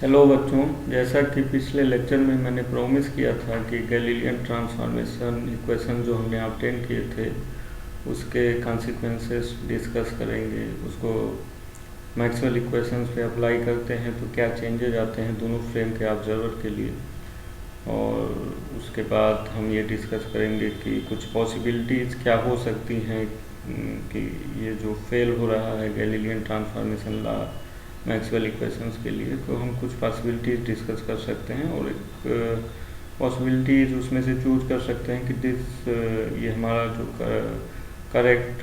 Hello बच्चों, जैसा कि पिछले लेक्चर में मैंने प्रॉमिस किया था कि गैलीलियन ट्रांसफॉर्मेशन इक्वेशन जो हमने ऑब्टेन किए थे उसके कॉन्सिक्वेंसेस डिस्कस करेंगे। उसको मैक्सवेल इक्वेशंस पे अप्लाई करते हैं तो क्या चेंजेज आते हैं दोनों फ्रेम के ऑब्जर्वर के लिए। और उसके बाद हम ये डिस्कस करेंगे कि कुछ पॉसिबिलिटीज़ क्या हो सकती हैं कि ये जो फेल हो रहा है Galilean transformation law Maxwell equations के लिए, तो हम कुछ पॉसिबिलिटीज़ डिस्कस कर सकते हैं और एक पॉसिबिलिटीज़ उसमें से चूज कर सकते हैं कि ये हमारा जो करेक्ट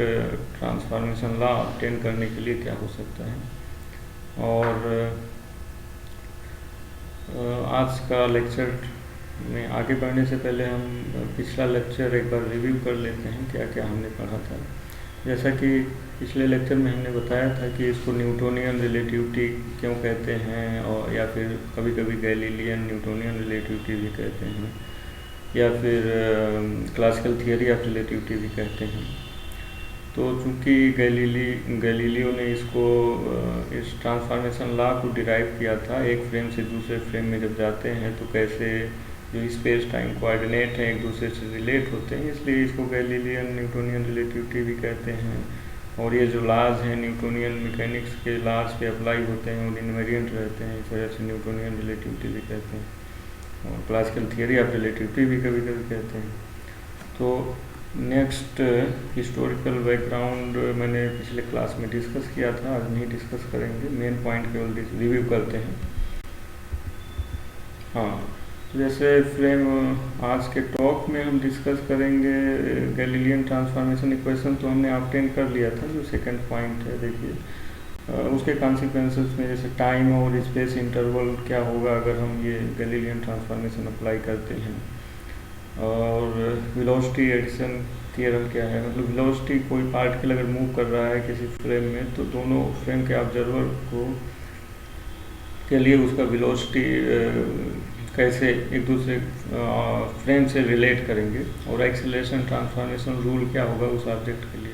ट्रांसफॉर्मेशन लॉ ऑब्टेन करने के लिए क्या हो सकता है। और आज का लेक्चर में आगे बढ़ने से पहले हम पिछला लेक्चर एक बार रिव्यू कर लेते हैं, क्या क्या हमने पढ़ा था। जैसा कि पिछले लेक्चर में हमने बताया था कि इसको न्यूटोनियन रिलेटिविटी क्यों कहते हैं, और या फिर कभी कभी गैलीलियन न्यूटोनियन रिलेटिविटी भी कहते हैं, या फिर क्लासिकल थियरी ऑफ रिलेटिविटी भी कहते हैं। तो चूँकि गैलीलियो ने इसको इस ट्रांसफॉर्मेशन लॉ को डिराइव किया था, एक फ्रेम से दूसरे फ्रेम में जब जाते हैं तो कैसे जो स्पेस टाइम कोऑर्डिनेट हैं एक दूसरे से रिलेट होते हैं, इसलिए इसको गैलीलियन न्यूटोनियन रिलेटिविटी भी कहते हैं। और ये जो लॉज हैं न्यूटोनियन मैकेनिक्स के लॉज पे अप्लाई होते हैं और इनवेरिएंट रहते हैं, इस वजह से न्यूटोनियन रिलेटिविटी भी कहते हैं, और क्लासिकल थियरी ऑफ रिलेटिविटी भी कभी कभी कहते हैं। तो नेक्स्ट हिस्टोरिकल बैकग्राउंड मैंने पिछले क्लास में डिस्कस किया था, आज नहीं डिस्कस करेंगे, मेन पॉइंट केवल रिव्यू करते हैं। हाँ, तो जैसे फ्रेम आज के टॉक में हम डिस्कस करेंगे गैलीलियन ट्रांसफॉर्मेशन इक्वेशन, तो हमने ऑब्टेन कर लिया था। जो सेकंड पॉइंट है देखिए, उसके कॉन्सिक्वेंसेस में जैसे टाइम और स्पेस इंटरवल क्या होगा अगर हम ये गैलीलियन ट्रांसफॉर्मेशन अप्लाई करते हैं, और वेलोसिटी एडिशन थियरम क्या है, मतलब वेलोसिटी कोई पार्टिकल अगर मूव कर रहा है किसी फ्रेम में तो दोनों फ्रेम के ऑब्जर्वर को के लिए उसका वेलोसिटी कैसे एक दूसरे फ्रेम से रिलेट करेंगे, और एक्सेलरेशन ट्रांसफॉर्मेशन रूल क्या होगा उस ऑब्जेक्ट के लिए।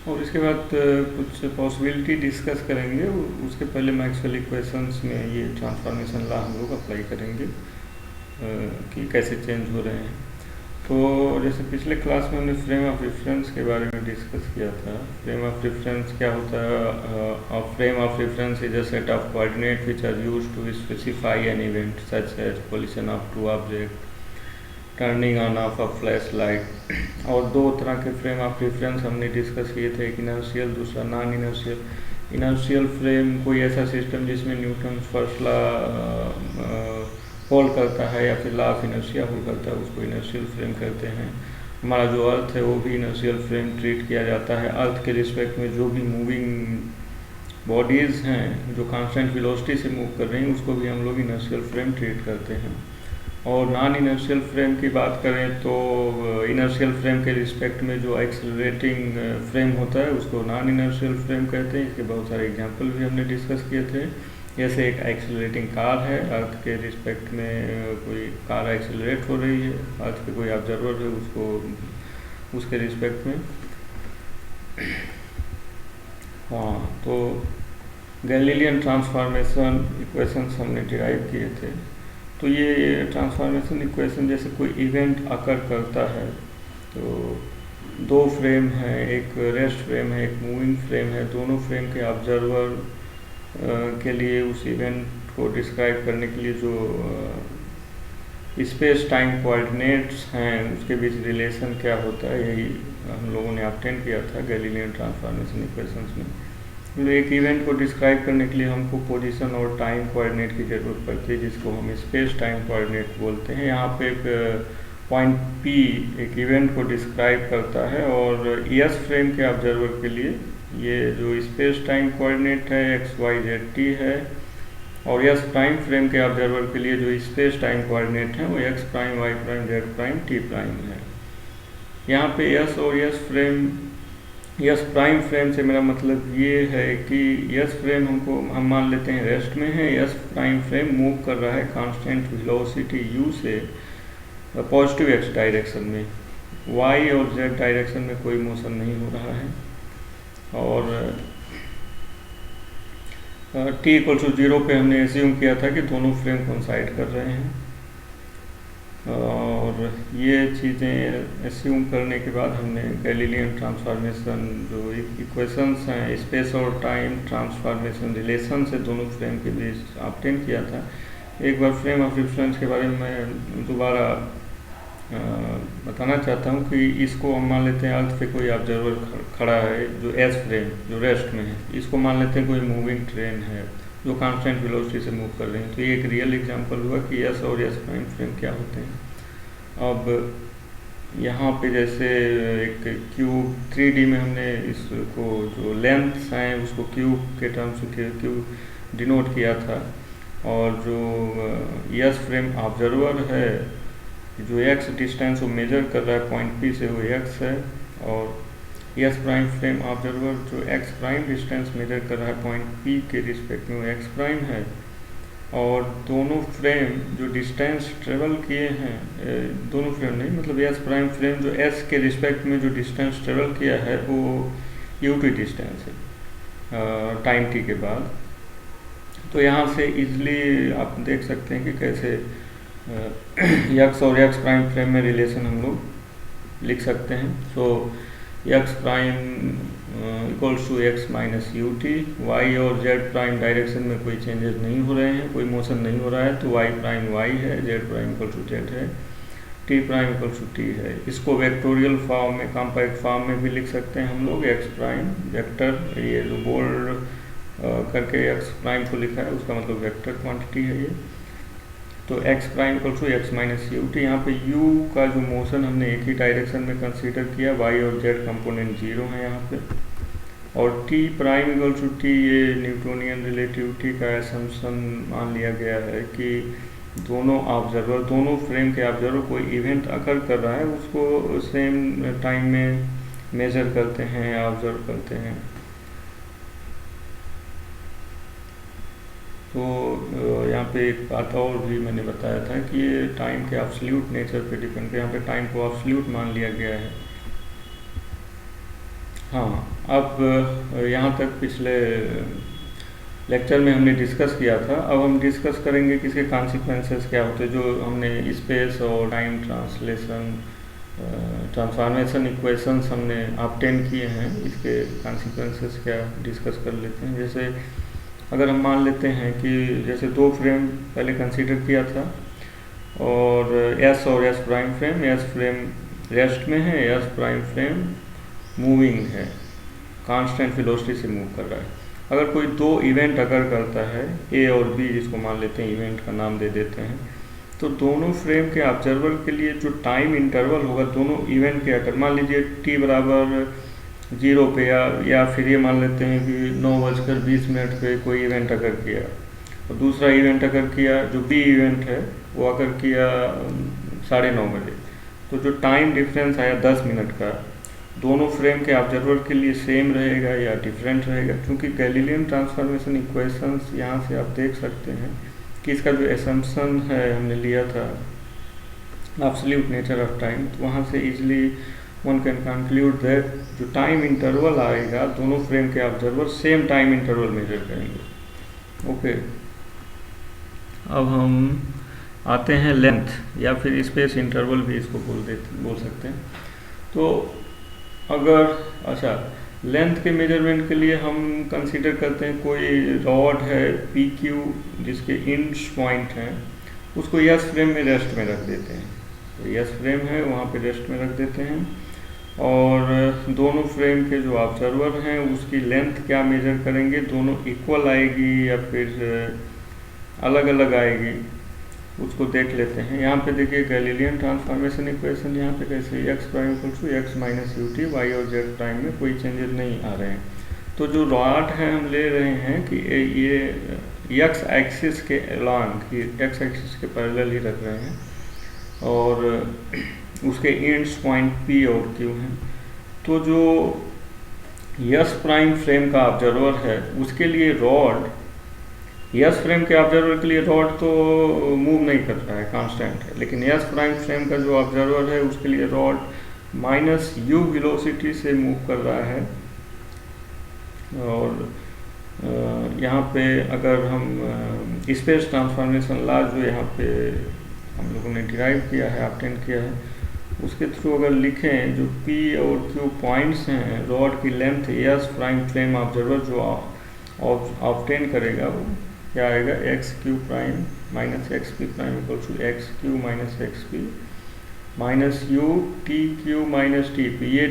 और इसके बाद कुछ पॉसिबिलिटी डिस्कस करेंगे। उसके पहले मैक्सवेल इक्वेशंस में ये ट्रांसफॉर्मेशन लॉ हम लोग अप्लाई करेंगे कि कैसे चेंज हो रहे हैं। तो जैसे पिछले क्लास में हमने फ्रेम ऑफ रेफरेंस के बारे में डिस्कस किया था। फ्रेम ऑफ रेफरेंस क्या होता है? Frame of reference is a set of coordinate which are used to specify an event such as position of two object, turning on off a flashlight. और दो तरह के frame of reference हमने discuss किए थे, एक inertial, दूसरा non inertial. Inertial frame कोई ऐसा सिस्टम जिसमें न्यूटन फर्स्ट लॉ होल्ड करता है या फिर लॉ ऑफ इनर्शिया होल्ड करता है, उसको इनर्शियल फ्रेम कहते हैं। हमारा जो अर्थ है वो भी इनर्शियल फ्रेम ट्रीट किया जाता है। अर्थ के रिस्पेक्ट में जो भी मूविंग बॉडीज़ हैं जो कांस्टेंट वेलोसिटी से मूव कर रही हैं उसको भी हम लोग इनर्शियल फ्रेम ट्रीट करते हैं। और नॉन इनर्शियल फ्रेम की बात करें तो इनर्शियल फ्रेम के रिस्पेक्ट में जो एक्सेलरेटिंग फ्रेम होता है उसको नॉन इनर्शियल फ्रेम कहते हैं। इसके बहुत सारे एग्जांपल भी हमने डिस्कस किए थे। जैसे एक एक्सेलरेटिंग कार है, अर्थ के रिस्पेक्ट में कोई कार एक्सेलरेट हो रही है, अर्थ के कोई ऑब्जर्वर है उसको उसके रिस्पेक्ट में। हाँ, तो गैलीलियन ट्रांसफॉर्मेशन इक्वेशंस हमने डिराइव किए थे। तो ये ट्रांसफॉर्मेशन इक्वेशन जैसे कोई इवेंट अकर करता है, तो दो फ्रेम हैं, एक रेस्ट फ्रेम है, एक मूविंग फ्रेम है, दोनों फ्रेम के ऑब्जर्वर के लिए उस इवेंट को डिस्क्राइब करने के लिए जो स्पेस टाइम कोऑर्डिनेट्स हैं उसके बीच रिलेशन क्या होता है, यही हम लोगों ने ऑब्टेन किया था गैलीलियन ट्रांसफॉर्मेशन इक्वेशंस में। तो एक इवेंट को डिस्क्राइब करने के लिए हमको पोजीशन और टाइम कोऑर्डिनेट की ज़रूरत पड़ती है, जिसको हम स्पेस टाइम कोऑर्डिनेट बोलते हैं। यहाँ पे एक पॉइंट P एक इवेंट को डिस्क्राइब करता है, और S फ्रेम के ऑब्जर्वर के लिए ये जो स्पेस टाइम कोऑर्डिनेट है एक्स वाई जेड टी है, और S प्राइम फ्रेम के ऑब्जर्वर के लिए जो स्पेस टाइम कोऑर्डिनेट है वो x prime y prime z prime t prime है। यहाँ पे S और S प्राइम फ्रेम से मेरा मतलब ये है कि S फ्रेम हम मान लेते हैं रेस्ट में है, S प्राइम फ्रेम मूव कर रहा है कांस्टेंट वेलोसिटी u से पॉजिटिव x डायरेक्शन में, y और z डायरेक्शन में कोई मोशन नहीं हो रहा है। और टी इक्वल टू 0 पे हमने एज्यूम किया था कि दोनों फ्रेम कोइंसाइड कर रहे हैं, और ये चीज़ें एज्यूम करने के बाद हमने गैलीलियन ट्रांसफॉर्मेशन जो इक्वेशंस हैं स्पेस और टाइम ट्रांसफॉर्मेशन रिलेशन से दोनों फ्रेम के बीच ऑब्टेन किया था। एक बार फ्रेम ऑफ रेफरेंस के बारे में मैं दोबारा बताना चाहता हूँ कि इसको हम मान लेते हैं अर्थ पे कोई ऑब्जर्वर खड़ा है जो एस फ्रेम जो रेस्ट में है, इसको मान लेते हैं कोई मूविंग ट्रेन है जो कांस्टेंट वेलोसिटी से मूव कर रहे हैं। तो ये एक रियल एग्जांपल हुआ कि एस और एस प्राइम फ्रेम क्या होते हैं। अब यहाँ पे जैसे एक क्यूब 3D में हमने इसको जो लेंथ हैं उसको क्यूब के टर्म्स से क्यूब डिनोट किया था, और जो एस फ्रेम ऑब्जर्वर है जो एक्स डिस्टेंस वो मेजर कर रहा है पॉइंट पी से वो एक्स है, और एस प्राइम फ्रेम ऑब्जर्वर जो एक्स प्राइम डिस्टेंस मेजर कर रहा है पॉइंट पी के रिस्पेक्ट में वो एक्स प्राइम है। और दोनों फ्रेम जो डिस्टेंस ट्रेवल किए हैं, दोनों फ्रेम नहीं मतलब एस प्राइम फ्रेम जो एस के रिस्पेक्ट में जो डिस्टेंस ट्रेवल किया है वो यूटी डिस्टेंस है टाइम टी के बाद। तो यहाँ से इजली आप देख सकते हैं कि कैसे यक्स और यक्स प्राइम फ्रेम में रिलेशन हम लोग लिख सकते हैं। So x prime equals to x minus u t, y और जेड प्राइम डायरेक्शन में कोई चेंजेस नहीं हो रहे हैं, कोई मोशन नहीं हो रहा है, तो वाई प्राइम वाई है, z prime equal to z है, t prime equal to t है। इसको वेक्टोरियल फॉर्म में कॉम्पैक्ट फॉर्म में भी लिख सकते हैं हम लोग। एक्स प्राइम वेक्टर, ये जो बोल्ड करके एक्स प्राइम को लिखा है उसका मतलब वेक्टर क्वांटिटी है ये। तो x prime equal to x minus u t, यहाँ पे यू का जो मोशन हमने एक ही डायरेक्शन में कंसीडर किया, वाई और जेड कंपोनेंट 0 है यहाँ पे, और t prime equal to t ये न्यूटोनियन रिलेटिविटी का असम्पशन मान लिया गया है कि दोनों ऑब्जर्वर दोनों फ्रेम के ऑब्जर्वर कोई इवेंट अकर कर रहा है उसको सेम टाइम में मेजर करते हैं ऑब्जर्व करते हैं। तो यहाँ पे एक बात और भी मैंने बताया था कि ये टाइम के एब्सोल्यूट नेचर पे डिपेंड कर, यहाँ पे टाइम को एब्सोल्यूट मान लिया गया है। हाँ, अब यहाँ तक पिछले लेक्चर में हमने डिस्कस किया था। अब हम डिस्कस करेंगे कि इसके कॉन्सिक्वेंसेस क्या होते हैं। जो हमने स्पेस और टाइम ट्रांसफॉर्मेशन इक्वेशंस हमने ऑब्टेन किए हैं, इसके कॉन्सिक्वेंसेस क्या डिस्कस कर लेते हैं। जैसे अगर हम मान लेते हैं कि जैसे दो फ्रेम पहले कंसीडर किया था, और एस और S prime frame, S frame rest में है, एस प्राइम फ्रेम मूविंग है, कांस्टेंट वेलोसिटी से मूव कर रहा है। अगर कोई दो इवेंट अगर करता है ए और बी, जिसको मान लेते हैं इवेंट का नाम दे देते हैं, तो दोनों फ्रेम के ऑब्जर्वर के लिए जो टाइम इंटरवल होगा दोनों इवेंट के अगर मान लीजिए टी बराबर 0 पे, या फिर ये मान लेते हैं कि 9:20 पे कोई इवेंट अगर किया, और दूसरा इवेंट अगर किया जो बी इवेंट है वो अगर किया 9:30 बजे, तो जो टाइम डिफरेंस आया 10 मिनट का, दोनों फ्रेम के ऑब्जर्वर के लिए सेम रहेगा या डिफरेंट रहेगा। क्योंकि गैलीलियन ट्रांसफॉर्मेशन इक्वेशंस यहाँ से आप देख सकते हैं कि इसका जो असम्पशन है हमने लिया था एब्सोल्यूट नेचर ऑफ टाइम, तो वहाँ से easily one can conclude that जो टाइम इंटरवल आएगा दोनों फ्रेम के observer same time interval measure करेंगे। ओके, अब हम आते हैं लेंथ या फिर स्पेस इंटरवल भी इसको बोल सकते हैं। तो अगर अच्छा लेंथ के मेजरमेंट के लिए हम कंसीडर करते हैं कोई रॉड है पी क्यू जिसके इंच पॉइंट हैं, उसको यस फ्रेम में रेस्ट में रख देते हैं। तो यस फ्रेम है वहाँ पे रेस्ट में रख देते हैं, और दोनों फ्रेम के जो ऑब्जर्वर हैं उसकी लेंथ क्या मेजर करेंगे, दोनों इक्वल आएगी या फिर अलग अलग आएगी, उसको देख लेते हैं। यहाँ पे देखिए गैलीलियन ट्रांसफॉर्मेशन इक्वेशन यहाँ पे कैसे x prime equal to x minus u t, y और जेड प्राइम में कोई चेंजेस नहीं आ रहे हैं। तो जो रॉड है हम ले रहे हैं कि ये एक्स एक्सिस के अलॉन्ग, एक्स एक्सिस के पैरेलल ही रख रहे हैं, और उसके एंड्स पॉइंट पी और क्यू हैं। तो जो यस प्राइम फ्रेम का ऑब्जर्वर है उसके लिए रॉड, यस फ्रेम के ऑब्जर्वर के लिए रॉड तो मूव नहीं कर रहा है, कांस्टेंट है, लेकिन यस प्राइम फ्रेम का जो ऑब्जर्वर है उसके लिए रॉड माइनस यू वेलोसिटी से मूव कर रहा है, और यहाँ पे अगर हम स्पेस ट्रांसफॉर्मेशन लॉ जो यहाँ पे हम लोगों ने डिराइव किया है, ऑब्टेन किया है, उसके थ्रू अगर लिखें जो P और Q पॉइंट्स हैं रॉड की length S prime frame observer जो ऑब्टेन करेगा वो क्या आएगा, x q prime minus x p prime equal to x q minus x p minus u t q minus t p. ये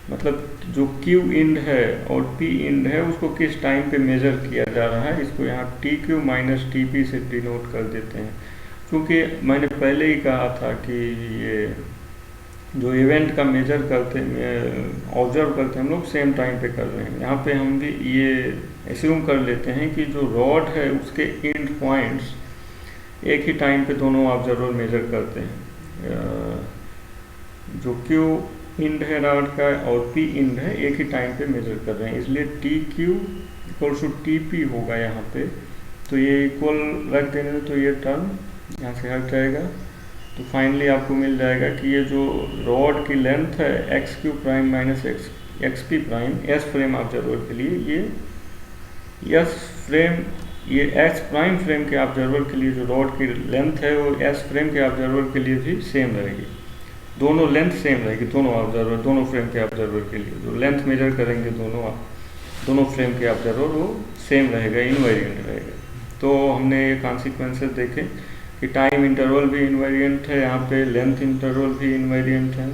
मतलब जो Q इंड है और P इंड है उसको किस टाइम पे मेजर किया जा रहा है, इसको यहाँ T q minus t P से डिनोट कर देते हैं। क्योंकि मैंने पहले ही कहा था कि ये जो इवेंट का मेजर करते ऑब्जर्व करते हैं हम लोग सेम टाइम पे कर रहे हैं। यहाँ पे हम भी ये एज्यूम कर लेते हैं कि जो रॉड है उसके इंड पॉइंट्स एक ही टाइम पे दोनों ऑब्जर्वर मेजर करते हैं। जो Q इंड है रॉड का और P इंड है एक ही टाइम पे मेजर कर रहे हैं, इसलिए t q equal to t p होगा यहाँ पे। तो ये इक्वल रख देने तो ये टर्म यहाँ से हट जाएगा। तो फाइनली आपको मिल जाएगा कि ये जो रॉड की लेंथ है x q prime minus x p prime S frame observer के लिए, ये एस फ्रेम ये एस प्राइम फ्रेम के ऑब्जर्वर के लिए जो रॉड की लेंथ है वो एस फ्रेम के ऑब्जर्वर के लिए भी सेम रहेगी। दोनों लेंथ सेम रहेगी, दोनों ऑब्जर्वर दोनों फ्रेम के ऑब्जर्वर के लिए जो लेंथ मेजर करेंगे दोनों फ्रेम के ऑब्जर्वर वो सेम रहेगा, इनवेरिएंट रहेगा। तो हमने ये कॉन्सिक्वेंसेस देखे कि टाइम इंटरवल भी इनवेरिएंट है, यहाँ पे लेंथ इंटरवल भी इनवेरिएंट है।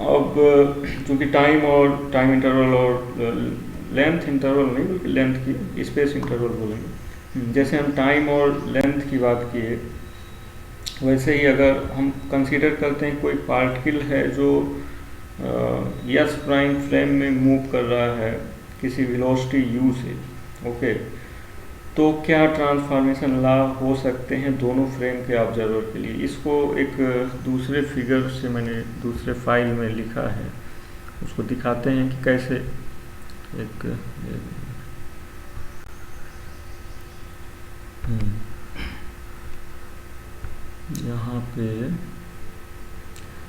अब चूँकि टाइम इंटरवल और लेंथ इंटरवल नहीं बल्कि लेंथ की स्पेस इंटरवल बोलेंगे। जैसे हम टाइम और लेंथ की बात किए वैसे ही अगर हम कंसीडर करते हैं कोई पार्टिकल है जो एस प्राइम फ्रेम में मूव कर रहा है किसी वेलोसिटी u से, ओके, तो क्या ट्रांसफॉर्मेशन लॉ हो सकते हैं दोनों फ्रेम के ऑब्जर्वर के लिए। इसको एक दूसरे फिगर से मैंने दूसरे फाइल में लिखा है, उसको दिखाते हैं कि कैसे एक यहाँ पे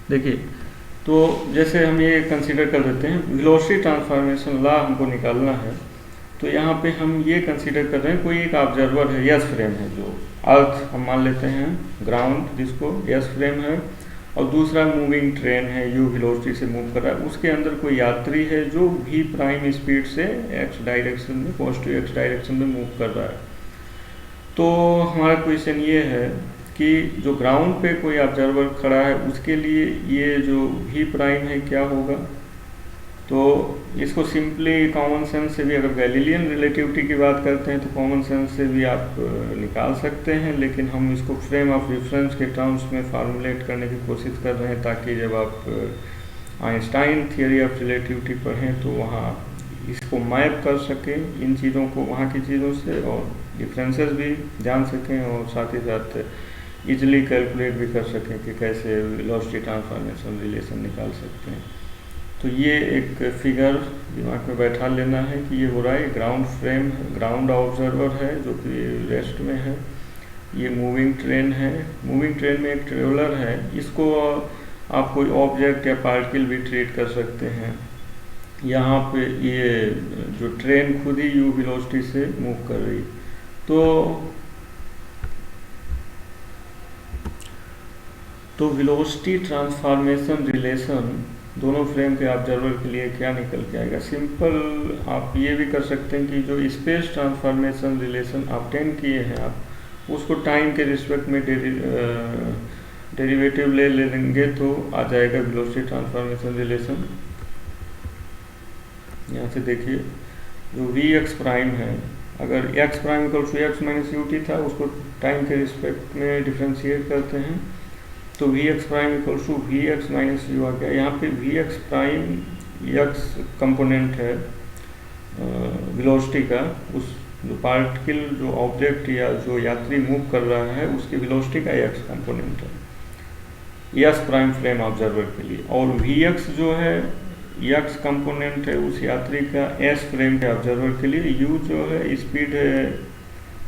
देखिए। तो जैसे हम ये कंसीडर कर देते हैं वेलोसिटी ट्रांसफॉर्मेशन लॉ हमको निकालना है, तो यहाँ पे हम ये कंसीडर कर रहे हैं कोई एक ऑब्जर्वर है एस फ्रेम है जो अर्थ हम मान लेते हैं ग्राउंड जिसको एस फ्रेम है, और दूसरा मूविंग ट्रेन है यू वेलोसिटी से मूव कर रहा है, उसके अंदर कोई यात्री है जो v प्राइम स्पीड से x डायरेक्शन में पॉजिटिव x डायरेक्शन में मूव कर रहा है। तो हमारा क्वेश्चन ये है कि जो ग्राउंड पे कोई ऑब्जर्वर खड़ा है उसके लिए ये जो v प्राइम है क्या होगा। तो इसको सिंपली कॉमन सेंस से भी, अगर गैलीलियन रिलेटिविटी की बात करते हैं तो कॉमन सेंस से भी आप निकाल सकते हैं, लेकिन हम इसको फ्रेम ऑफ रेफरेंस के टर्म्स में फार्मूलेट करने की कोशिश कर रहे हैं ताकि जब आप आइंस्टाइन थियरी ऑफ रिलेटिविटी पढ़ें तो वहाँ इसको मैप कर सकें इन चीज़ों को वहाँ की चीज़ों से, और डिफरेंसेस भी जान सकें और साथ ही साथ इजीली कैलकुलेट भी कर सकें कि कैसे वेलोसिटी ट्रांसफॉर्मेशन रिलेशन निकाल सकते हैं। तो ये एक फिगर दिमाग में बैठा लेना है कि ये हो रहा है ग्राउंड फ्रेम, ग्राउंड ऑब्जर्वर है जो कि रेस्ट में है, ये मूविंग ट्रेन है, मूविंग ट्रेन में एक ट्रेवलर है, इसको आप कोई ऑब्जेक्ट या पार्टिकल भी ट्रीट कर सकते हैं। यहाँ पे ये जो ट्रेन खुद ही यू वेलोसिटी से मूव कर रही, तो वेलोसिटी ट्रांसफॉर्मेशन रिलेशन दोनों फ्रेम के ऑब्जर्वर के लिए क्या निकल के आएगा। सिंपल आप ये भी कर सकते हैं कि जो स्पेस ट्रांसफॉर्मेशन रिलेशन ऑब्टेन किए हैं आप उसको टाइम के रिस्पेक्ट में डेरिवेटिव ले लेंगे तो आ जाएगा वेलोसिटी ट्रांसफॉर्मेशन रिलेशन। यहाँ से देखिए जो वी एक्स प्राइम है, अगर x prime equal to x minus u t था उसको टाइम के रिस्पेक्ट में डिफ्रेंशिएट करते हैं तो v x prime equal to v x minus u आ गया। यहाँ पे v x prime x component है वेलोसिटी का, उस जो पार्टिकल जो ऑब्जेक्ट या जो यात्री मूव कर रहा है उसकी वेलोसिटी का एक्स कंपोनेंट है एस प्राइम फ्रेम ऑब्जर्वर के लिए, और वी एक्स जो है एक्स कंपोनेंट है उस यात्री का एस फ्रेम के ऑब्जर्वर के लिए, यू जो है स्पीड है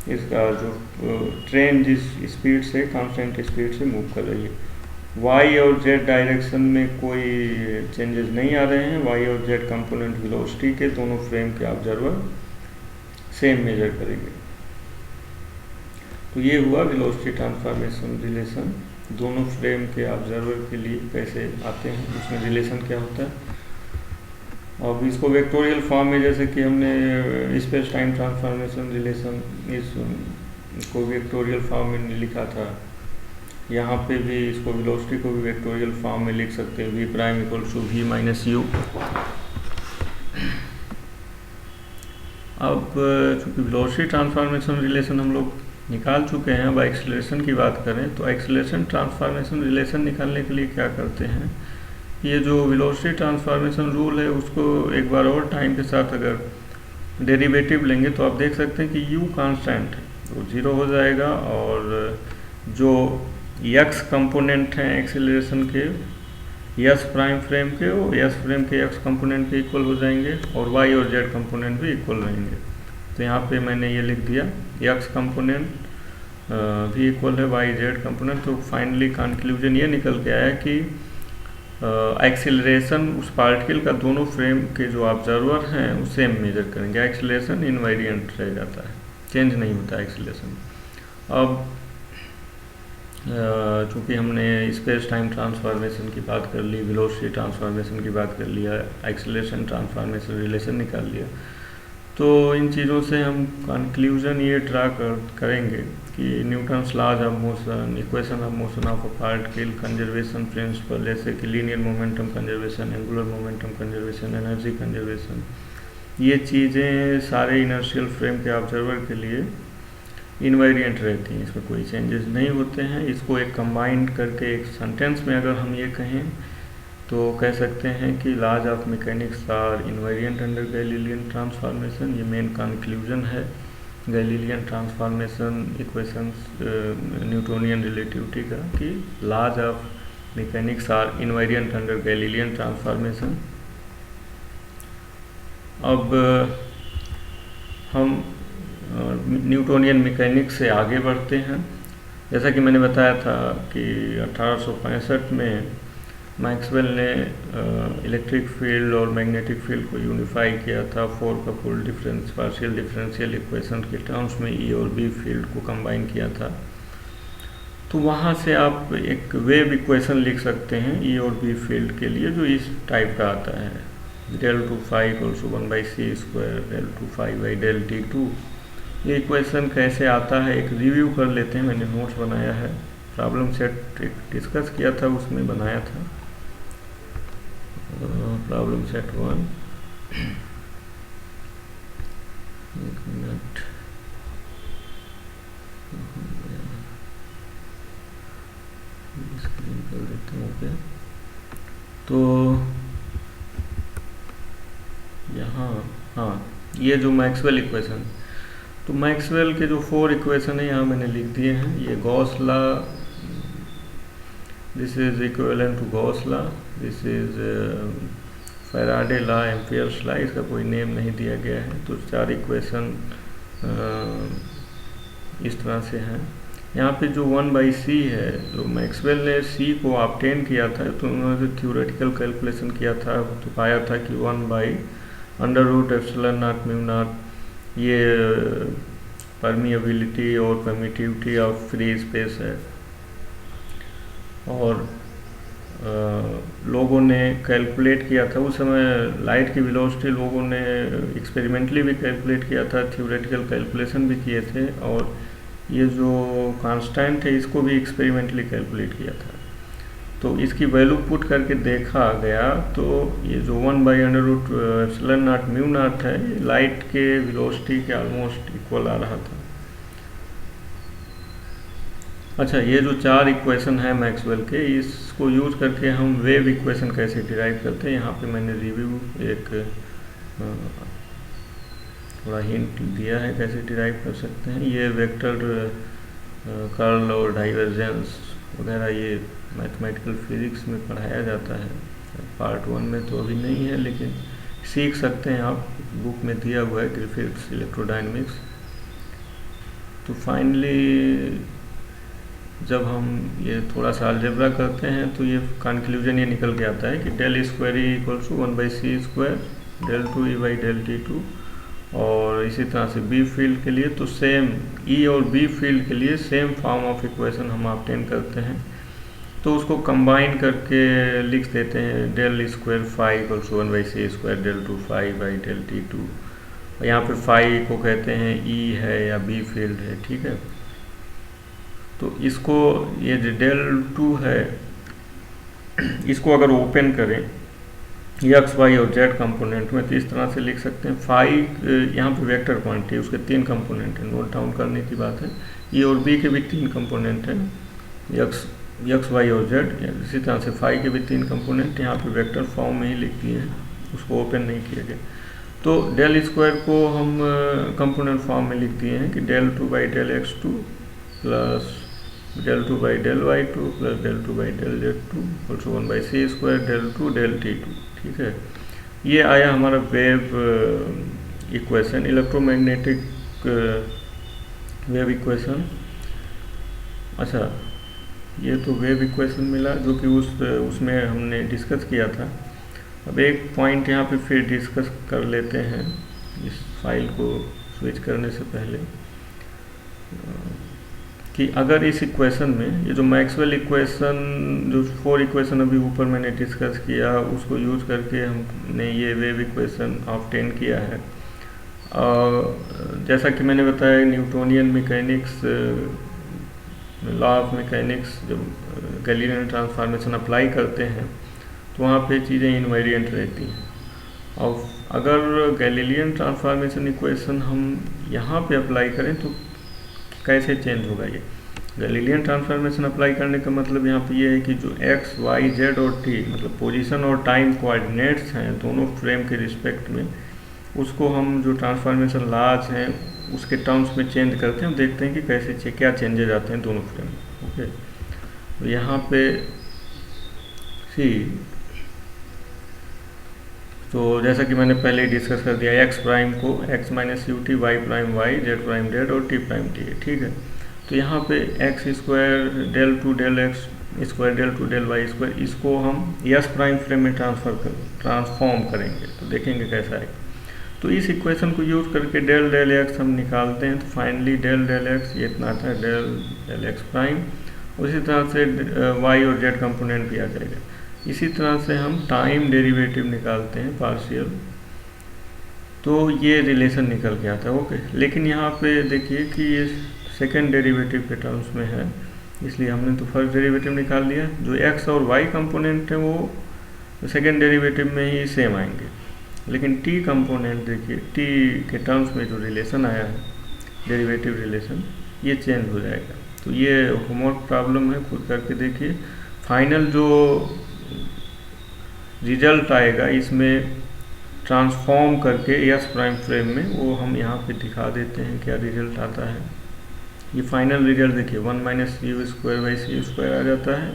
इसका जो ट्रेन जिस स्पीड से कांस्टेंट स्पीड से मूव कर रही है। वाई और जेड डायरेक्शन में कोई चेंजेस नहीं आ रहे हैं। वाई और जेड कंपोनेंट वेलोसिटी के दोनों फ्रेम के ऑब्जर्वर सेम मेजर करेंगे। तो ये हुआ वेलोसिटी ट्रांसफॉर्मेशन रिलेशन दोनों फ्रेम के ऑब्जर्वर के लिए कैसे आते हैं, उसमें रिलेशन क्या होता है। अब इसको वेक्टोरियल फॉर्म में, जैसे कि हमने स्पेस टाइम ट्रांसफॉर्मेशन रिलेशन इसको वेक्टोरियल फॉर्म में लिखा था, यहाँ पे भी इसको वेलोसिटी को भी वेक्टोरियल फॉर्म में लिख सकते हैं, v prime equal to v minus u. अब चूँकि वेलोसिटी ट्रांसफॉर्मेशन रिलेशन हम लोग निकाल चुके हैं, अब एक्सेलरेशन की बात करें तो एक्सेलरेशन ट्रांसफॉर्मेशन रिलेशन निकालने के लिए क्या करते हैं, ये जो वेलोसिटी ट्रांसफॉर्मेशन रूल है उसको एक बार और टाइम के साथ अगर डेरिवेटिव लेंगे तो आप देख सकते हैं कि u कांस्टेंट है तो 0 हो जाएगा, और जो x कंपोनेंट हैं एक्सेलरेशन के s प्राइम फ्रेम के, वो s फ्रेम के x कंपोनेंट के इक्वल हो जाएंगे, और y और z कंपोनेंट भी इक्वल रहेंगे। तो यहाँ पे मैंने ये लिख दिया x कंपोनेंट भी इक्वल है y z कंपोनेंट। तो फाइनली कंक्लूजन ये निकल के आया कि एक्सेलरेशन उस पार्टिकल का दोनों फ्रेम के जो ऑब्जर्वर हैं वो सेम मेजर करेंगे। एक्सेलरेशन इनवेरिएंट रह जाता है, चेंज नहीं होता एक्सेलरेशन। अब चूँकि हमने स्पेस टाइम ट्रांसफॉर्मेशन की बात कर ली, वेलोसिटी ट्रांसफॉर्मेशन की बात कर लिया, एक्सेलरेशन ट्रांसफॉर्मेशन रिलेशन निकाल लिया, तो इन चीज़ों से हम कंक्लूजन ये ड्रा करेंगे कि Newton's laws of motion, equation of motion of a particle, conservation principle, जैसे कि linear momentum conservation, angular momentum conservation, energy conservation, ये चीज़ें सारे इनर्शियल फ्रेम के ऑब्जर्वर के लिए इनवेरिएंट रहती हैं, इसमें कोई चेंजेस नहीं होते हैं। इसको एक कंबाइंड करके एक सेंटेंस में अगर हम ये कहें तो कह सकते हैं कि laws of mechanics are invariant under Galilean transformation. ये मेन कंक्लूजन है Galilean transformation equations Newtonian relativity का, कि laws of mechanics are invariant under Galilean transformation. अब हम न्यूटोनियन मैकेनिक्स से आगे बढ़ते हैं। जैसा कि मैंने बताया था कि 1865 में मैक्सवेल ने इलेक्ट्रिक फील्ड और मैग्नेटिक फील्ड को यूनिफाई किया था 4 कपल पार्शियल डिफरेंशियल इक्वेशन के टर्म्स में ई और बी फील्ड को कंबाइन किया था। तो वहाँ से आप एक वेव इक्वेशन लिख सकते हैं ई और बी फील्ड के लिए, जो इस टाइप का आता है, del 2 phi equals to 1/c², del 2 phi by del t2। ये इक्वेशन कैसे आता है एक रिव्यू कर लेते हैं। मैंने नोट्स बनाया है, प्रॉब्लम सेट एक डिस्कस किया था उसमें बनाया था, प्रॉब्लम सेट 1। एक मिनट, स्क्रीन कर देते हैं। ओके, तो यहाँ हाँ, ये जो मैक्सवेल इक्वेशन, तो मैक्सवेल के जो 4 इक्वेशन है यहाँ मैंने लिख दिए हैं। ये Gauss law, this is equivalent to Gauss law, this is Faraday law, Ampere's law, इसका कोई नेम नहीं दिया गया है। तो 4 इक्वेशन इस तरह से हैं। यहाँ पे जो 1/c है, तो मैक्सवेल ने c को ऑब्टेन किया था, तो उन्होंने थ्योरेटिकल कैलकुलेशन किया था, तो पाया था कि 1/√ε0 μ0 ये परमिएबिलिटी और परमिटिविटी ऑफ फ्री स्पेस है। और लोगों ने कैलकुलेट किया था उस समय लाइट की वेलोसिटी, लोगों ने एक्सपेरिमेंटली भी कैलकुलेट किया था, थ्योरेटिकल कैलकुलेशन भी किए थे, और ये जो कांस्टेंट है इसको भी एक्सपेरिमेंटली कैलकुलेट किया था। तो इसकी वैल्यू पुट करके देखा गया, तो ये जो 1/√ε0 μ0 है, ये लाइट के वेलोसिटी के ऑलमोस्ट इक्वल आ रहा था। अच्छा, ये जो 4 इक्वेशन है मैक्सवेल के, इसको यूज करके हम वेव इक्वेशन कैसे डिराइव करते हैं, यहाँ पे मैंने रिव्यू एक थोड़ा हिंट दिया है कैसे डिराइव कर सकते हैं। ये वेक्टर कर्ल और डाइवर्जेंस वगैरह ये मैथमेटिकल फिजिक्स में पढ़ाया जाता है, पार्ट 1 में तो अभी नहीं है, लेकिन सीख सकते हैं आप, बुक में दिया हुआ है ग्रिफिथ्स इलेक्ट्रोडायनेमिक्स। तो फाइनली जब हम ये थोड़ा सा अलजेब्रा करते हैं तो ये कंक्लूजन ये निकल के आता है कि del square E equal to 1/c² del two E by del t2। और इसी तरह से बी फील्ड के लिए तो सेम ई और बी फील्ड के लिए सेम फॉर्म ऑफ इक्वेशन हम ऑब्टेन करते हैं, तो उसको कंबाइन करके लिख देते हैं del square phi equal to 1/c² del two phi by del t2। यहाँ पे फाई को कहते हैं ई है या बी फील्ड है, ठीक है। तो इसको ये जो डेल 2 है इसको अगर ओपन करें एक्स वाई और जेड कंपोनेंट में तो इस तरह से लिख सकते हैं। फाई यहाँ पे वेक्टर क्वांटिटी उसके 3 कंपोनेंट हैं, नोट डाउन करने की बात है। ई और बी के भी 3 कंपोनेंट हैं, एक्स वाई और जेड। इसी तरह से फाई के भी 3 कंपोनेंट यहाँ पे वेक्टर फॉर्म में ही लिख दिए हैं, उसको ओपन नहीं किया गया। तो डेल स्क्वायर को हम कंपोनेंट फॉर्म में लिख दिए हैं कि del 2 by del x2 plus del 2 by del y2 plus del 2 by del z2 equal to 1/c² del 2 del t2, ठीक है। ये आया हमारा wave equation, electromagnetic wave equation. अच्छा, ये तो वेव इक्वेशन मिला जो कि उसमें हमने डिस्कस किया था। अब एक पॉइंट यहाँ पे फिर डिस्कस कर लेते हैं इस फाइल को स्विच करने से पहले, कि अगर इस इक्वेशन में ये जो मैक्सवेल इक्वेशन जो 4 इक्वेशन अभी ऊपर मैंने डिस्कस किया उसको यूज करके हमने ये वेव इक्वेशन ऑब्टेन किया है। जैसा कि मैंने बताया Newtonian mechanics, law of mechanics, जब गैलीलियन ट्रांसफॉर्मेशन अप्लाई करते हैं तो वहाँ पे चीज़ें इनवेरिएंट रहती हैं। और अगर गैलीलियन ट्रांसफॉर्मेशन इक्वेशन हम यहाँ पे अप्लाई करें तो कैसे चेंज होगा ये। गैलीलियन ट्रांसफॉर्मेशन अप्लाई करने का मतलब यहाँ पे ये है कि जो x, y, z और t मतलब पोजीशन और टाइम कोऑर्डिनेट्स हैं दोनों फ्रेम के रिस्पेक्ट में, उसको हम जो ट्रांसफॉर्मेशन लॉज हैं उसके टर्म्स में चेंज करते हैं, देखते हैं कि कैसे क्या चेंजेज आते हैं दोनों फ्रेम में। ओके, तो यहाँ पे सी, तो जैसा कि मैंने पहले ही डिस्कस कर दिया, x प्राइम को x minus u t, y prime y, z prime z और t प्राइम टी है, ठीक है। तो यहाँ पे x square del 2 del x square del 2 del y square, इसको हम s प्राइम फ्रेम में ट्रांसफॉर्म करेंगे तो देखेंगे कैसा है। तो इस इक्वेशन को यूज करके डेल डेल x हम निकालते हैं, तो फाइनली डेल डेल x ये इतना आता है डेल डेल x प्राइम। उसी तरह से y और z कंपोनेंट भी आ जाएगा। इसी तरह से हम टाइम डेरिवेटिव निकालते हैं पार्शियल, तो ये रिलेशन निकल के आता है। ओके, लेकिन यहाँ पे देखिए कि ये सेकेंड डेरिवेटिव के टर्म्स में है, इसलिए हमने तो फर्स्ट डेरिवेटिव निकाल लिया। जो x और y कंपोनेंट है वो सेकेंड डेरिवेटिव में ही सेम आएंगे, लेकिन t कंपोनेंट देखिए t के टर्म्स में जो रिलेशन आया है डेरिवेटिव रिलेशन, ये चेंज हो जाएगा। तो ये होमवर्क प्रॉब्लम है, खुद करके देखिए। फाइनल जो रिजल्ट आएगा इसमें ट्रांसफॉर्म करके s प्राइम फ्रेम में, वो हम यहाँ पे दिखा देते हैं क्या रिजल्ट आता है। ये फाइनल रिजल्ट देखिए 1 minus u square by c square आ जाता है,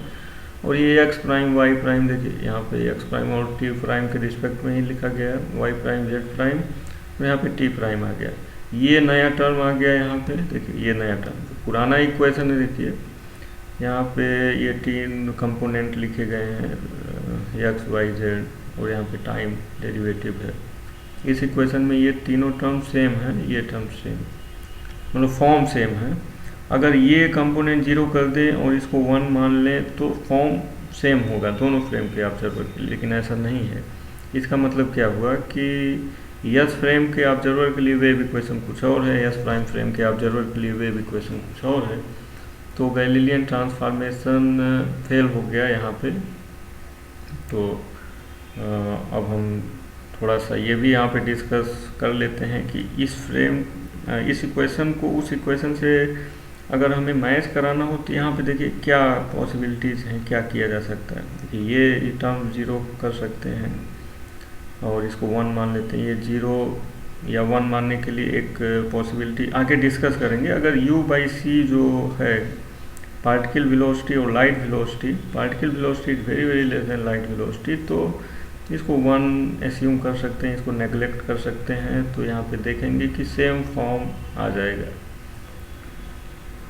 और ये x प्राइम y प्राइम देखिए यहाँ पे x प्राइम और t प्राइम के रिस्पेक्ट में ही लिखा गया है, y प्राइम z प्राइम, और यहाँ पे t प्राइम आ गया। ये नया टर्म आ गया यहाँ पे, देखिए ये नया टर्म, पुराना इक्वेशन है देखिए यहाँ पे ये 3 कंपोनेंट लिखे गए हैं x, y, z, और यहाँ पे टाइम डेरिवेटिव है। इस इक्वेशन में ये तीनों टर्म सेम है, ये टर्म सेम, मतलब फॉर्म सेम है। अगर ये कंपोनेंट 0 कर दें और इसको 1 मान लें तो फॉर्म सेम होगा दोनों फ्रेम के ऑब्जर्वर के, लेकिन ऐसा नहीं है। इसका मतलब क्या हुआ कि यस फ्रेम के ऑब्जर्वर के लिए वेव इक्वेशन कुछ और है, यस प्राइम फ्रेम के ऑब्जर्वर के लिए वेव इक्वेशन कुछ और है। तो गैलीलियन ट्रांसफॉर्मेशन फेल हो गया यहाँ पे। तो अब हम थोड़ा सा ये भी यहाँ पे डिस्कस कर लेते हैं कि इस इक्वेशन को उस इक्वेशन से अगर हमें मैच कराना हो तो यहाँ पे देखिए क्या पॉसिबिलिटीज़ हैं, क्या किया जा सकता है। देखिए ये टर्म 0 कर सकते हैं और इसको 1 मान लेते हैं। ये 0 या 1 मानने के लिए एक पॉसिबिलिटी आगे डिस्कस करेंगे। अगर u बाई सी जो है पार्टिकल वेलोसिटी और light velocity, particle velocity is very very less than light velocity, तो इसको 1 एस्यूम कर सकते हैं, इसको नेगलेक्ट कर सकते हैं। तो यहाँ पे देखेंगे कि सेम फॉर्म आ जाएगा।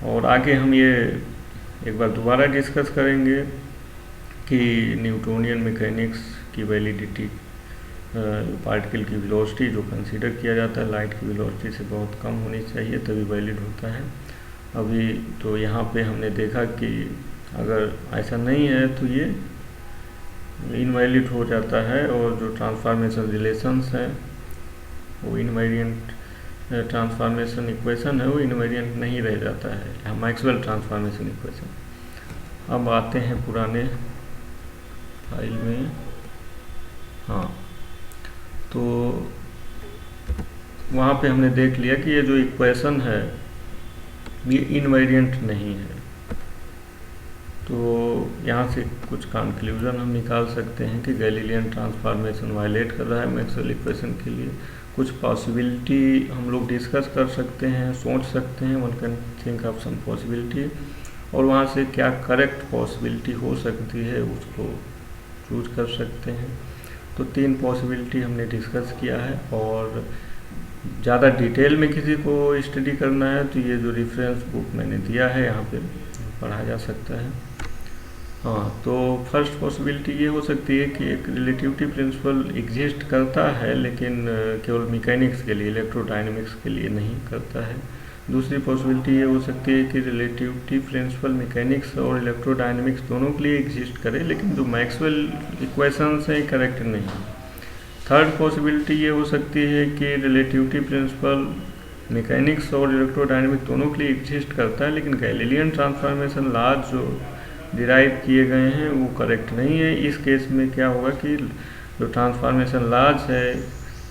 और आगे हम ये एक बार दोबारा डिस्कस करेंगे कि न्यूटोनियन मैकेनिक्स की वैलिडिटी, पार्टिकल की वेलोसिटी जो कंसीडर किया जाता है लाइट की वेलोसिटी से बहुत कम होनी चाहिए तभी वैलिड होता है। अभी तो यहाँ पे हमने देखा कि अगर ऐसा नहीं है तो ये इनवैलिड हो जाता है, और जो ट्रांसफॉर्मेशन रिलेशंस हैं वो इनवेरिएंट ट्रांसफॉर्मेशन इक्वेशन है वो इनवेरिएंट नहीं रह जाता है, मैक्सवेल ट्रांसफॉर्मेशन इक्वेशन। अब आते हैं पुराने फाइल में। हाँ, तो वहाँ पे हमने देख लिया कि ये जो इक्वेशन है ये इनवेरिएंट नहीं है। तो यहाँ से कुछ कंक्लूजन हम निकाल सकते हैं कि गैलीलियन ट्रांसफॉर्मेशन वायलेट कर रहा है मैक्सवेल इक्वेशन के लिए। कुछ पॉसिबिलिटी हम लोग डिस्कस कर सकते हैं, सोच सकते हैं, one can think of some possibility, और वहाँ से क्या करेक्ट पॉसिबिलिटी हो सकती है उसको चूज कर सकते हैं। तो 3 पॉसिबिलिटी हमने डिस्कस किया है, और ज़्यादा डिटेल में किसी को स्टडी करना है तो ये जो रेफरेंस बुक मैंने दिया है यहाँ पे पढ़ा जा सकता है। हाँ, तो फर्स्ट पॉसिबिलिटी ये हो सकती है कि एक रिलेटिविटी प्रिंसिपल एग्जिस्ट करता है लेकिन केवल मैकेनिक्स के लिए, इलेक्ट्रोडायनेमिक्स के लिए नहीं करता है। दूसरी पॉसिबिलिटी ये हो सकती है कि रिलेटिविटी प्रिंसिपल मैकेनिक्स और इलेक्ट्रोडायनेमिक्स दोनों के लिए एग्जिस्ट करे लेकिन जो मैक्सवेल इक्वेशंस हैं करेक्ट नहीं है। थर्ड पॉसिबिलिटी ये हो सकती है कि रिलेटिविटी प्रिंसिपल मैकेनिक्स और इलेक्ट्रोडायनेमिक्स दोनों के लिए एग्जिस्ट करता है लेकिन गैलीलियन ट्रांसफॉर्मेशन लॉज जो डिराइव किए गए हैं वो करेक्ट नहीं है। इस केस में क्या होगा कि जो ट्रांसफॉर्मेशन लॉज है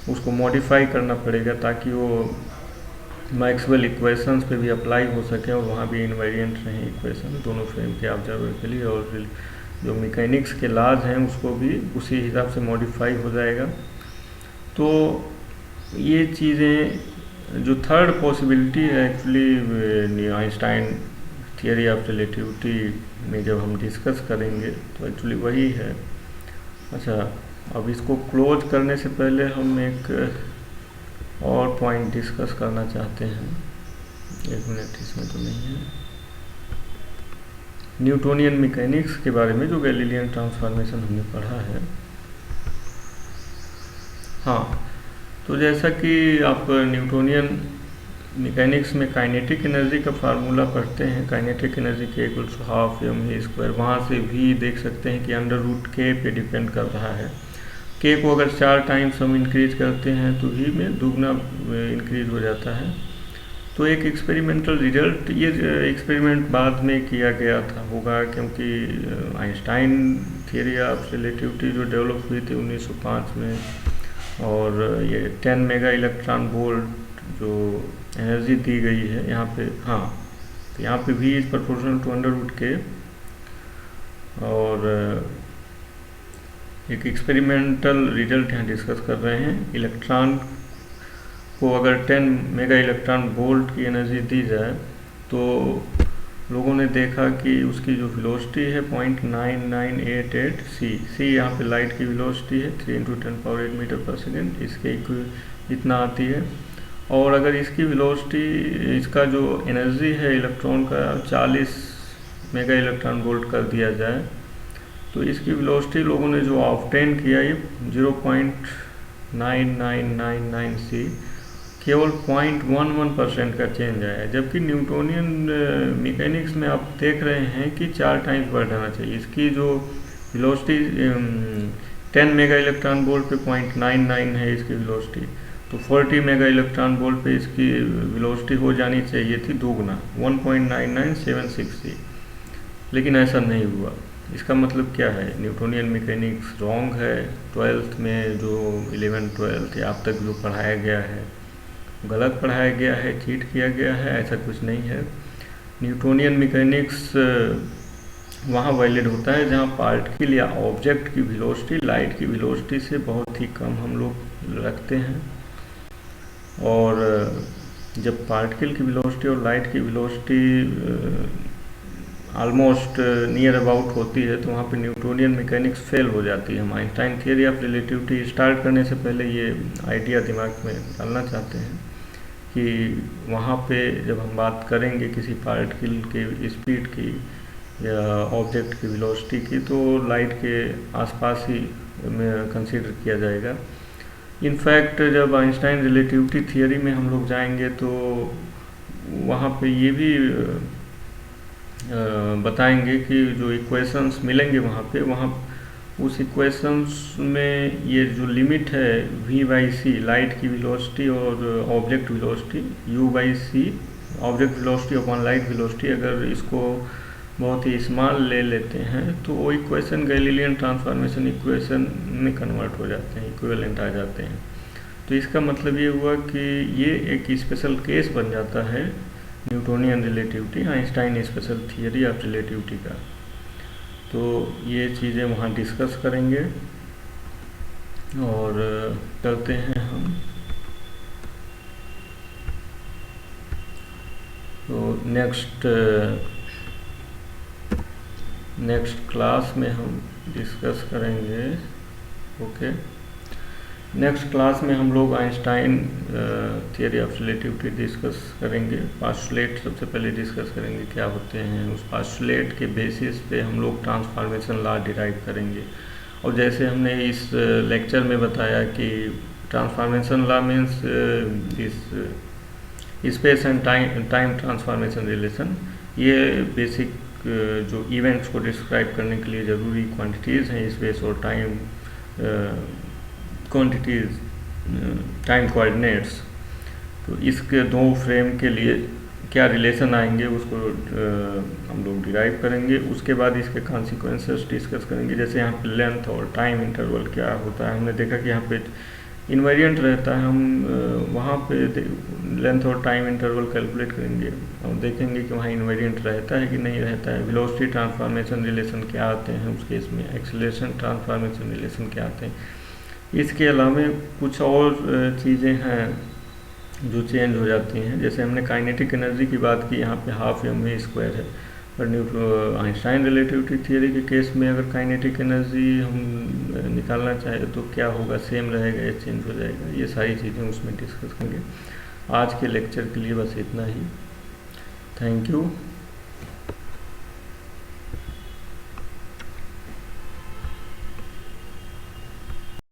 उसको मॉडिफाई करना पड़ेगा ताकि वो मैक्सवेल इक्वेशंस पे भी अप्लाई हो सके और वहाँ भी इनवेरिएंट रहें इक्वेशन दोनों फ्रेम के ऑब्जर्वर के लिए, और जो मैकेनिक्स के लॉज हैं उसको भी उसी हिसाब से मॉडिफाई हो जाएगा। तो ये चीज़ें जो थर्ड पॉसिबिलिटी है actually Einstein theory of relativity में जब हम डिस्कस करेंगे तो एक्चुअली वही है। अच्छा, अब इसको क्लोज करने से पहले हम एक और पॉइंट डिस्कस करना चाहते हैं। 1 मिनट, इसमें तो नहीं है। न्यूटोनियन मैकेनिक्स के बारे में जो गैलीलियन ट्रांसफॉर्मेशन हमने पढ़ा है। हाँ, तो जैसा कि आप न्यूटोनियन मैकेनिक्स में काइनेटिक एनर्जी का फार्मूला पढ़ते हैं, काइनेटिक एनर्जी के इक्वल्स टू हाफ mv², वहाँ से भी देख सकते हैं कि √k पे डिपेंड कर रहा है। k को अगर 4 टाइम्स हम इंक्रीज करते हैं तो v में दुगना इंक्रीज हो जाता है। तो एक एक्सपेरिमेंटल रिजल्ट, ये एक्सपेरिमेंट बाद में किया गया था होगा क्योंकि आइंस्टाइन थियरी ऑफ रिलेटिविटी जो डेवलप हुई थी 1905 में, और ये 10 मेगा इलेक्ट्रॉन वोल्ट जो एनर्जी दी गई है यहाँ पे। हाँ, तो यहाँ पे v is proportional to √k, और एक एक्सपेरिमेंटल रिजल्ट यहाँ डिस्कस कर रहे हैं। इलेक्ट्रॉन को अगर 10 मेगा इलेक्ट्रॉन वोल्ट की एनर्जी दी जाए तो लोगों ने देखा कि उसकी जो वेलोसिटी है 0.9988 c यहाँ पे लाइट की वेलोसिटी है 3 × 10⁸ मीटर पर सेकेंड, इसके इतना आती है। और अगर इसकी वेलोसिटी, इसका जो एनर्जी है इलेक्ट्रॉन का 40 मेगा इलेक्ट्रॉन वोल्ट कर दिया जाए तो इसकी वेलोसिटी लोगों ने जो ऑब्टेन किया ये 0.9999 c, केवल 0.11% का चेंज आया है। जबकि न्यूटोनियन मैकेनिक्स में आप देख रहे हैं कि 4 टाइम्स बढ़ जाना चाहिए। इसकी जो वेलोसिटी 10 मेगा इलेक्ट्रॉन वोल्ट पे 0.99 है इसकी वेलोसिटी, तो 40 मेगा इलेक्ट्रॉन वोल्ट पे इसकी वेलोसिटी हो जानी चाहिए थी दुगना 1.9976 c, लेकिन ऐसा नहीं हुआ। इसका मतलब क्या है? न्यूटोनियन मैकेनिक्स रॉन्ग है। 12th में जो 11, 12th या अब तक जो पढ़ाया गया है गलत पढ़ाया गया है, चीट किया गया है, ऐसा कुछ नहीं है। न्यूटोनियन मैकेनिक्स वहाँ वैलिड होता है जहाँ पार्टिकल या ऑब्जेक्ट की वेलोसिटी लाइट की वेलोसिटी से बहुत ही कम हम लोग रखते हैं, और जब पार्टिकल की वेलोसिटी और लाइट की वेलोसिटी ऑलमोस्ट नियर अबाउट होती है तो वहाँ पे न्यूटोनियन मैकेनिक्स फेल हो जाती है। हम Einstein theory of relativity start करने से पहले ये आइडिया दिमाग में डालना चाहते हैं कि वहाँ पे जब हम बात करेंगे किसी पार्टिकल के स्पीड की या ऑब्जेक्ट की वेलोसिटी की, तो लाइट के आसपास ही में कंसीडर किया जाएगा। इनफैक्ट जब आइंस्टाइन रिलेटिविटी थियरी में हम लोग जाएंगे तो वहाँ पे ये भी बताएंगे कि जो इक्वेशंस मिलेंगे वहाँ उस इक्वेशंस में ये जो लिमिट है v/c लाइट की वेलोसिटी और object velocity, u/c object velocity upon light velocity, अगर इसको बहुत ही स्मॉल ले लेते हैं तो वो इक्वेशन गैलीलियन ट्रांसफॉर्मेशन इक्वेशन में कन्वर्ट हो जाते हैं, इक्विवेलेंट आ जाते हैं। तो इसका मतलब ये हुआ कि ये एक स्पेशल केस बन जाता है Newtonian relativity, Einstein special theory of relativity का। तो ये चीज़ें वहाँ डिस्कस करेंगे और करते हैं हम। तो नेक्स्ट क्लास में हम डिस्कस करेंगे। ओके, नेक्स्ट क्लास में हम लोग Einstein theory of relativity discuss करेंगे। पास्टुलेट सबसे पहले डिस्कस करेंगे क्या होते हैं, उस पास्टुलेट के बेसिस पे हम लोग ट्रांसफॉर्मेशन लॉ डिराइव करेंगे। और जैसे हमने इस लेक्चर में बताया कि ट्रांसफॉर्मेशन लॉ मीन्स इस space and time transformation relation, ये बेसिक जो इवेंट्स को डिस्क्राइब करने के लिए ज़रूरी क्वांटिटीज़ हैं स्पेस और टाइम क्वांटिटीज़, टाइम कोऑर्डिनेट्स। तो इसके दो फ्रेम के लिए क्या रिलेशन आएंगे उसको हम लोग डिराइव करेंगे। उसके बाद इसके कॉन्सिक्वेंसेस डिस्कस करेंगे, जैसे यहाँ पे लेंथ और टाइम इंटरवल क्या होता है। हमने देखा कि यहाँ पे इन्वेरिएंट रहता है, हम वहाँ पे लेंथ और टाइम इंटरवल कैलकुलेट करेंगे और देखेंगे कि वहाँ इन्वेरिएंट रहता है कि नहीं रहता है। वेलोसिटी ट्रांसफॉर्मेशन रिलेशन क्या आते हैं उस केस में, एक्सीलरेशन ट्रांसफॉर्मेशन रिलेशन क्या आते हैं। इसके अलावा कुछ और चीज़ें हैं जो चेंज हो जाती हैं, जैसे हमने काइनेटिक एनर्जी की बात की, यहाँ पे हाफ mv² है, पर आइंस्टाइन रिलेटिविटी थियरी के केस में अगर काइनेटिक एनर्जी हम निकालना चाहें तो क्या होगा, सेम रहेगा या चेंज हो जाएगा, ये सारी चीज़ें उसमें डिस्कस करेंगे। आज के लेक्चर के लिए बस इतना ही। Thank you.